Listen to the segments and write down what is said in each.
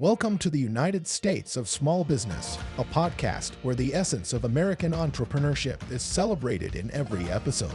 Welcome to the United States of Small Business, a podcast where the essence of American entrepreneurship is celebrated in every episode.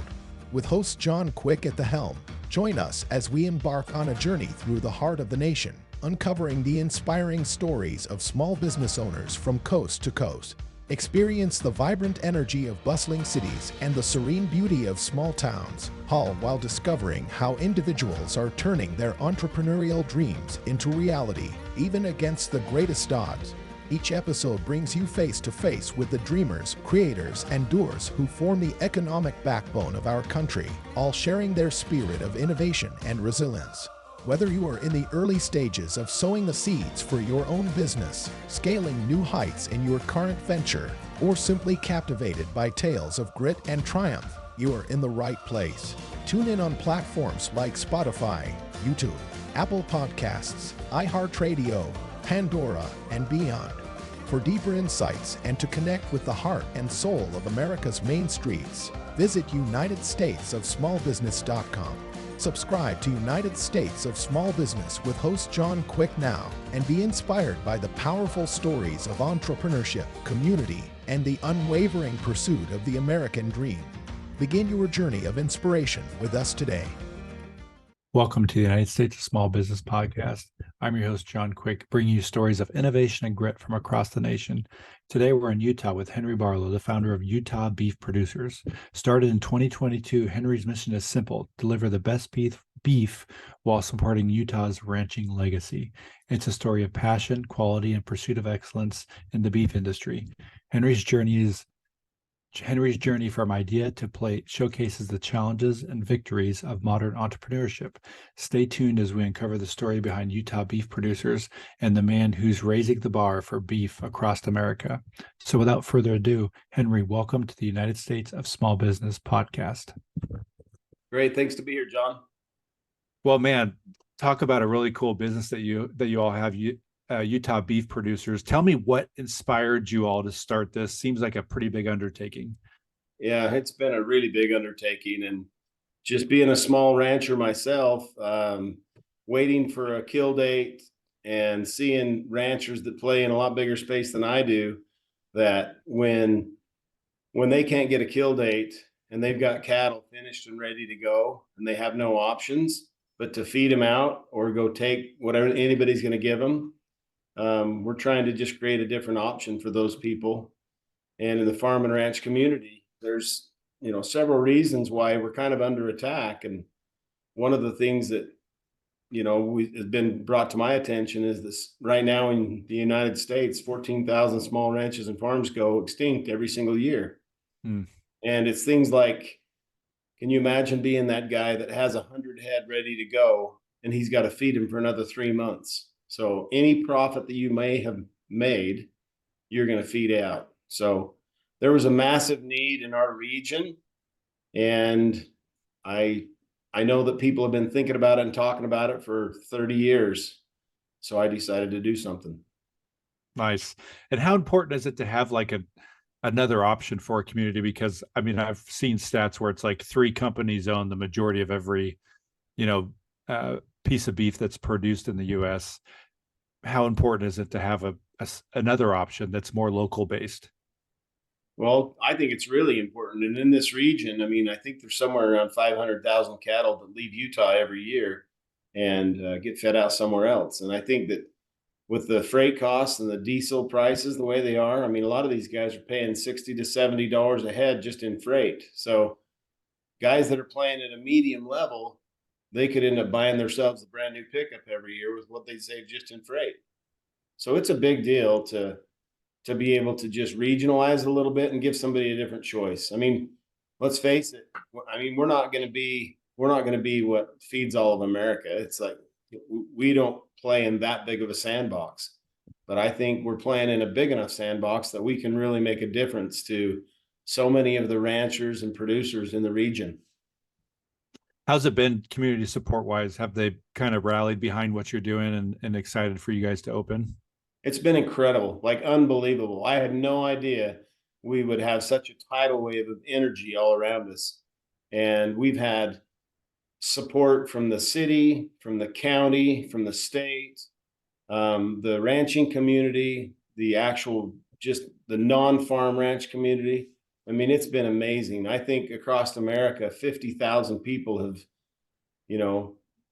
With host John Quick at the helm, join us as we embark on a journey through the heart of the nation, uncovering the inspiring stories of small business owners from coast to coast. Experience the vibrant energy of bustling cities and the serene beauty of small towns, all while discovering how individuals are turning their entrepreneurial dreams into reality, even against the greatest odds. Each episode brings you face to face with the dreamers, creators, and doers who form the economic backbone of our country, all sharing their spirit of innovation and resilience. Whether you are in the early stages of sowing the seeds for your own business, scaling new heights in your current venture, or simply captivated by tales of grit and triumph, you are in the right place. Tune in on platforms like Spotify, YouTube, Apple Podcasts, iHeartRadio, Pandora, and beyond. For deeper insights and to connect with the heart and soul of America's main streets, visit UnitedStatesOfSmallBusiness.com. Subscribe to United States of Small Business with host John Quick now and be inspired by the powerful stories of entrepreneurship, community, and the unwavering pursuit of the American dream. Begin your journey of inspiration with us today. Welcome to the United States of Small Business podcast. I'm your host, John Quick, bringing you stories of innovation and grit from across the nation. Today, we're in Utah with Henry Barlow, the founder of Utah Beef Producers. Started in 2022, Henry's mission is simple: deliver the best beef while supporting Utah's ranching legacy. It's a story of passion, quality, and pursuit of excellence in the beef industry. Henry's journey from idea to plate showcases the challenges and victories of modern entrepreneurship. Stay tuned as we uncover the story behind Utah Beef Producers and the man who's raising the bar for beef across America. So without further ado, Henry, welcome to the United States of Small Business podcast. Great. Thanks to be here, John. Well, man, talk about a really cool business that you all have. Utah Beef Producers. Tell me what inspired you all to start this. Seems like a pretty big undertaking. Yeah, it's been a really big undertaking, and just being a small rancher myself, waiting for a kill date and seeing ranchers that play in a lot bigger space than I do, that when they can't get a kill date and they've got cattle finished and ready to go and they have no options but to feed them out or go take whatever anybody's going to give them. We're trying to just create a different option for those people. And in the farm and ranch community, there's, several reasons why we're kind of under attack. And one of the things that, has been brought to my attention is this: right now in the United States, 14,000 small ranches and farms go extinct every single year. And it's things like, can you imagine being that guy that has 100 head ready to go and he's got to feed them for another 3 months? So any profit that you may have made, you're going to feed out. So there was a massive need in our region. And I know that people have been thinking about it and talking about it for 30 years. So I decided to do something. Nice. And how important is it to have like another option for a community? Because I mean, I've seen stats where it's like 3 companies own the majority of every, piece of beef that's produced in the U.S. How important is it to have another option that's more local based? Well, I think it's really important. And in this region, I mean, I think there's somewhere around 500,000 cattle that leave Utah every year and get fed out somewhere else. And I think that with the freight costs and the diesel prices the way they are, I mean, a lot of these guys are paying $60 to $70 a head just in freight. So guys that are playing at a medium level, they could end up buying themselves a brand new pickup every year with what they save just in freight. So it's a big deal to be able to just regionalize a little bit and give somebody a different choice. I mean, let's face it. I mean, we're not going to be what feeds all of America. It's like we don't play in that big of a sandbox, but I think we're playing in a big enough sandbox that we can really make a difference to so many of the ranchers and producers in the region. How's it been community support wise? Have they kind of rallied behind what you're doing and excited for you guys to open? It's been incredible, like unbelievable. I had no idea we would have such a tidal wave of energy all around us. And we've had support from the city, from the county, from the state, the ranching community, the actual, just the non-farm ranch community. I mean, it's been amazing. I think across America, 50,000 people have,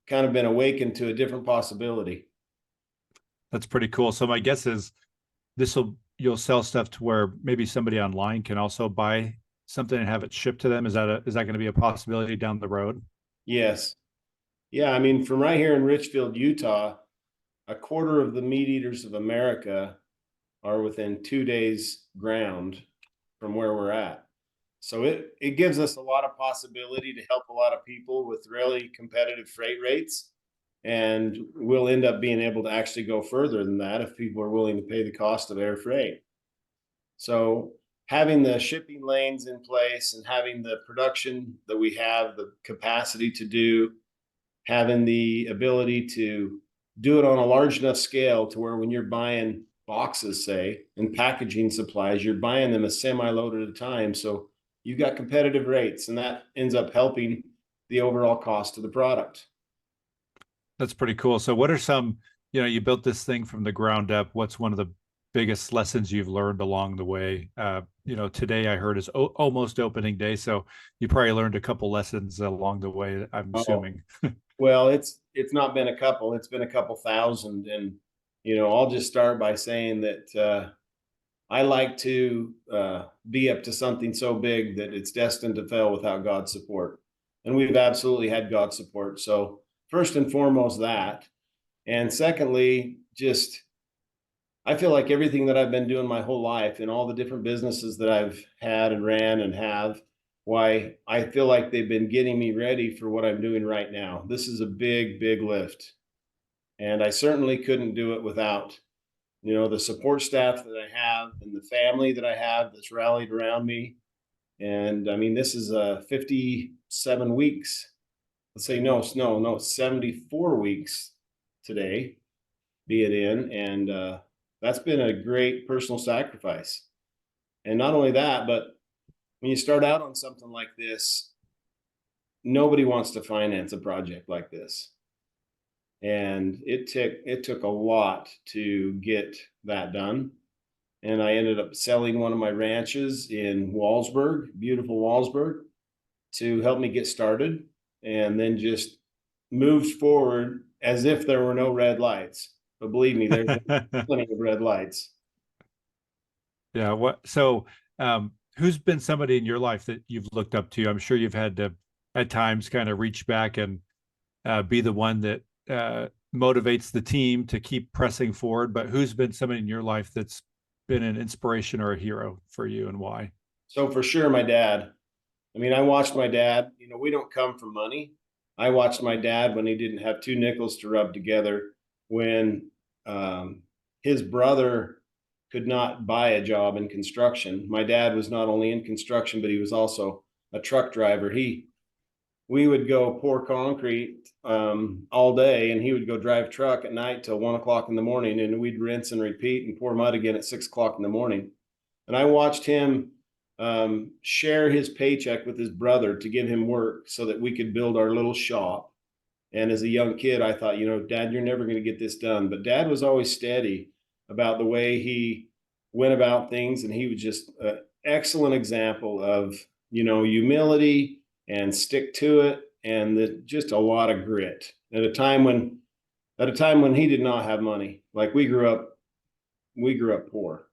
kind of been awakened to a different possibility. That's pretty cool. So my guess is you'll sell stuff to where maybe somebody online can also buy something and have it shipped to them. Is that going to be a possibility down the road? Yes. Yeah. I mean, from right here in Richfield, Utah, a quarter of the meat eaters of America are within 2 days ground from where we're at. So it gives us a lot of possibility to help a lot of people with really competitive freight rates. And we'll end up being able to actually go further than that if people are willing to pay the cost of air freight. So having the shipping lanes in place and having the production that we have, the capacity to do, having the ability to do it on a large enough scale to where when you're buying boxes, say, and packaging supplies, you're buying them a semi-load at a time. So you've got competitive rates, and that ends up helping the overall cost of the product. That's pretty cool. So what are some, you built this thing from the ground up. What's one of the biggest lessons you've learned along the way? Today I heard is almost opening day. So you probably learned a couple lessons along the way, I'm assuming. Well, it's not been a couple, it's been a couple thousand. And, I'll just start by saying that I like to be up to something so big that it's destined to fail without God's support. And we've absolutely had God's support. So first and foremost, that. And secondly, just I feel like everything that I've been doing my whole life and all the different businesses that I've had and ran and have, why I feel like they've been getting me ready for what I'm doing right now. This is a big, big lift. And I certainly couldn't do it without, the support staff that I have and the family that I have that's rallied around me. And I mean, this is 57 weeks. Let's say no, 74 weeks today, be it in. And that's been a great personal sacrifice. And not only that, but when you start out on something like this, nobody wants to finance a project like this. And it took a lot to get that done. And I ended up selling one of my ranches in Walsburg, beautiful Walsburg, to help me get started, and then just moved forward as if there were no red lights. But believe me, there's plenty of red lights. Yeah. Who's been somebody in your life that you've looked up to? I'm sure you've had to at times kind of reach back and be the one that motivates the team to keep pressing forward. But who's been somebody in your life that's been an inspiration or a hero for you, and why? So for sure, my dad. I mean, I watched my dad, we don't come from money. I watched my dad when he didn't have two nickels to rub together, when his brother could not buy a job in construction. My dad was not only in construction, but he was also a truck driver. We would go pour concrete all day, and he would go drive truck at night till 1 o'clock in the morning, and we'd rinse and repeat and pour mud again at 6 o'clock in the morning. And I watched him share his paycheck with his brother to give him work so that we could build our little shop. And as a young kid, I thought, Dad, you're never going to get this done. But Dad was always steady about the way he went about things. And he was just an excellent example of, humility and stick to it, and just a lot of grit at a time when he did not have money. Like we grew up poor.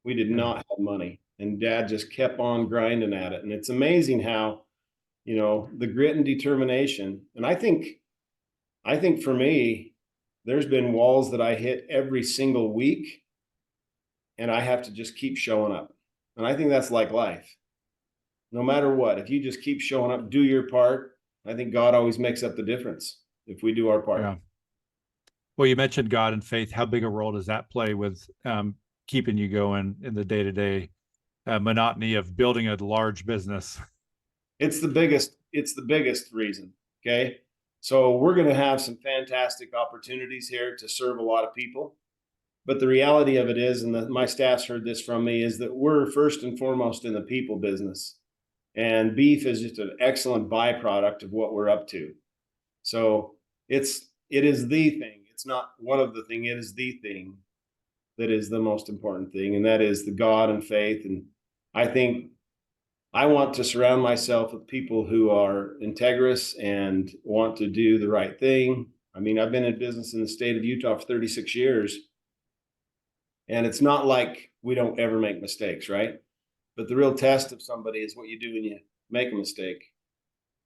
We did not have money, and Dad just kept on grinding at it. And it's amazing how, the grit and determination. And I think for me, there's been walls that I hit every single week, and I have to just keep showing up. And I think that's like life. No matter what, if you just keep showing up, do your part, I think God always makes up the difference if we do our part. Yeah. Well, you mentioned God and faith. How big a role does that play with keeping you going in the day-to-day monotony of building a large business? It's the biggest reason. Okay. So we're going to have some fantastic opportunities here to serve a lot of people. But the reality of it is, and my staff's heard this from me, is that we're first and foremost in the people business. And beef is just an excellent byproduct of what we're up to. So it is the thing. It's not one of the thing, it is the thing that is the most important thing, and that is the God and faith. And I think I want to surround myself with people who are integrous and want to do the right thing. I mean, I've been in business in the state of Utah for 36 years, and it's not like we don't ever make mistakes, right? But the real test of somebody is what you do when you make a mistake.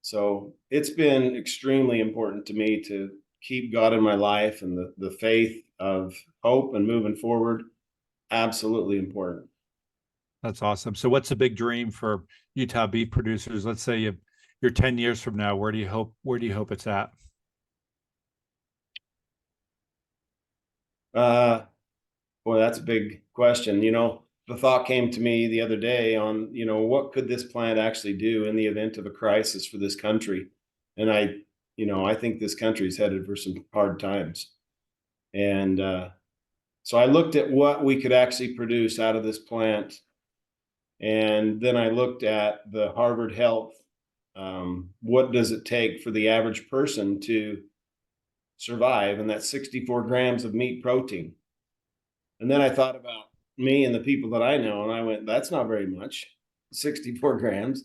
So it's been extremely important to me to keep God in my life, and the faith of hope and moving forward. Absolutely important. That's awesome. So what's a big dream for Utah beef producers? Let's say you're 10 years from now. Where do you hope it's at? Boy, that's a big question. The thought came to me the other day on, what could this plant actually do in the event of a crisis for this country? And I think this country is headed for some hard times. And so I looked at what we could actually produce out of this plant. And then I looked at the Harvard Health. What does it take for the average person to survive? And that's 64 grams of meat protein. And then I thought about me and the people that I know, and I went, that's not very much, 64 grams.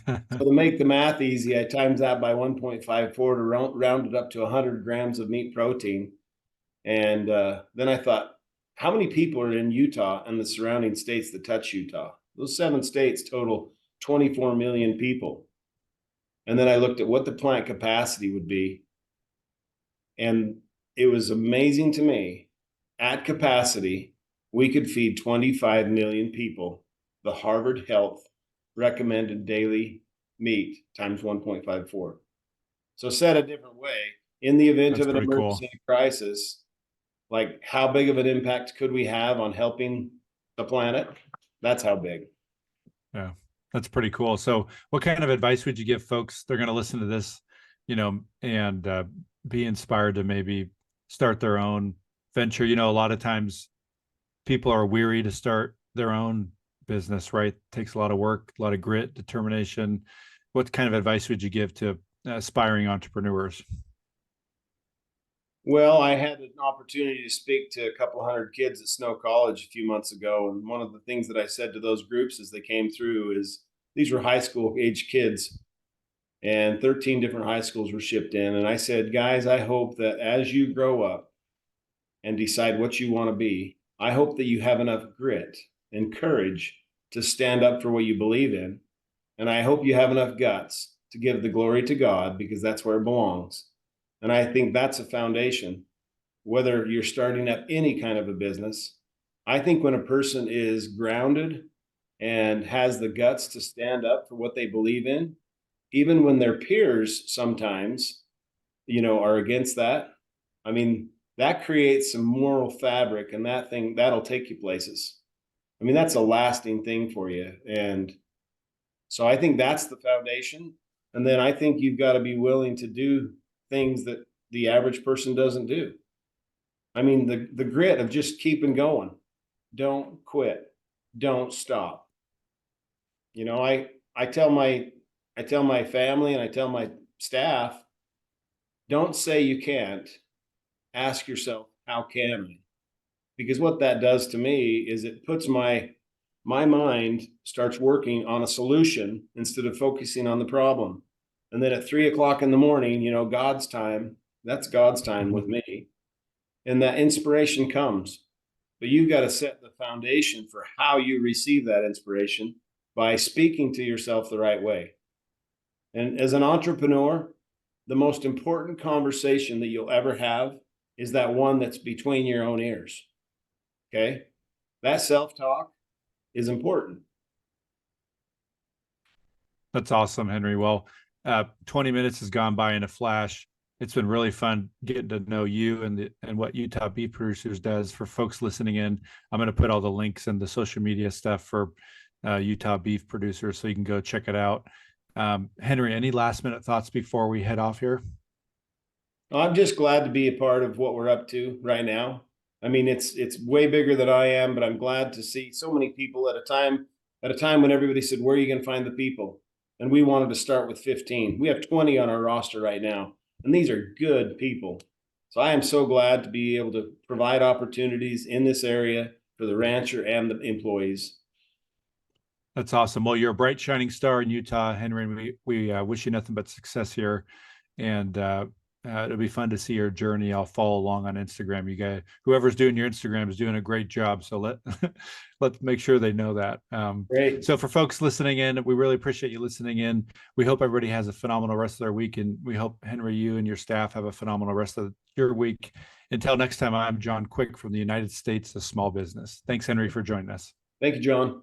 So to make the math easy, I times that by 1.54 to round it up to 100 grams of meat protein. And then I thought, how many people are in Utah and the surrounding states that touch Utah? Those 7 states total 24 million people. And then I looked at what the plant capacity would be. And it was amazing to me. At capacity, we could feed 25 million people the Harvard Health recommended daily meat times 1.54. So said a different way, in the event of an emergency crisis, like how big of an impact could we have on helping the planet? That's how big. Yeah, that's pretty cool. So what kind of advice would you give folks? They're going to listen to this, and be inspired to maybe start their own venture. A lot of times people are weary to start their own business, right? It takes a lot of work, a lot of grit, determination. What kind of advice would you give to aspiring entrepreneurs? Well, I had an opportunity to speak to a couple hundred kids at Snow College a few months ago. And one of the things that I said to those groups as they came through is these were high school age kids, and 13 different high schools were shipped in. And I said, guys, I hope that as you grow up and decide what you want to be, I hope that you have enough grit and courage to stand up for what you believe in. And I hope you have enough guts to give the glory to God, because that's where it belongs. And I think that's a foundation, whether you're starting up any kind of a business. I think when a person is grounded and has the guts to stand up for what they believe in, even when their peers sometimes, are against that, I mean, that creates some moral fabric, and that'll take you places. I mean, that's a lasting thing for you. And so I think that's the foundation. And then I think you've got to be willing to do things that the average person doesn't do. I mean, the grit of just keeping going. Don't quit. Don't stop. I tell my family and I tell my staff, don't say you can't. Ask yourself, how can I? Because what that does to me is it puts my mind starts working on a solution instead of focusing on the problem. And then at 3:00 in the morning, God's time, that's God's time with me. And that inspiration comes. But you've got to set the foundation for how you receive that inspiration by speaking to yourself the right way. And as an entrepreneur, the most important conversation that you'll ever have is that one that's between your own ears. Okay? That self-talk is important. That's awesome, Henry. Well, 20 minutes has gone by in a flash. It's been really fun getting to know you and what Utah Beef Producers does. For folks listening in, I'm going to put all the links and the social media stuff for Utah Beef Producers, so you can go check it out. Henry, any last minute thoughts before we head off here? I'm just glad to be a part of what we're up to right now. I mean, it's way bigger than I am, but I'm glad to see so many people at a time when everybody said, where are you going to find the people? And we wanted to start with 15. We have 20 on our roster right now, and these are good people. So I am so glad to be able to provide opportunities in this area for the rancher and the employees. That's awesome. Well, you're a bright, shining star in Utah, Henry, and we wish you nothing but success here. And it'll be fun to see your journey. I'll follow along on Instagram. You guys, whoever's doing your Instagram is doing a great job. So let's make sure they know that. Great. So for folks listening in, we really appreciate you listening in. We hope everybody has a phenomenal rest of their week. And we hope, Henry, you and your staff have a phenomenal rest of your week. Until next time, I'm John Quick from the United States of Small Business. Thanks, Henry, for joining us. Thank you, John.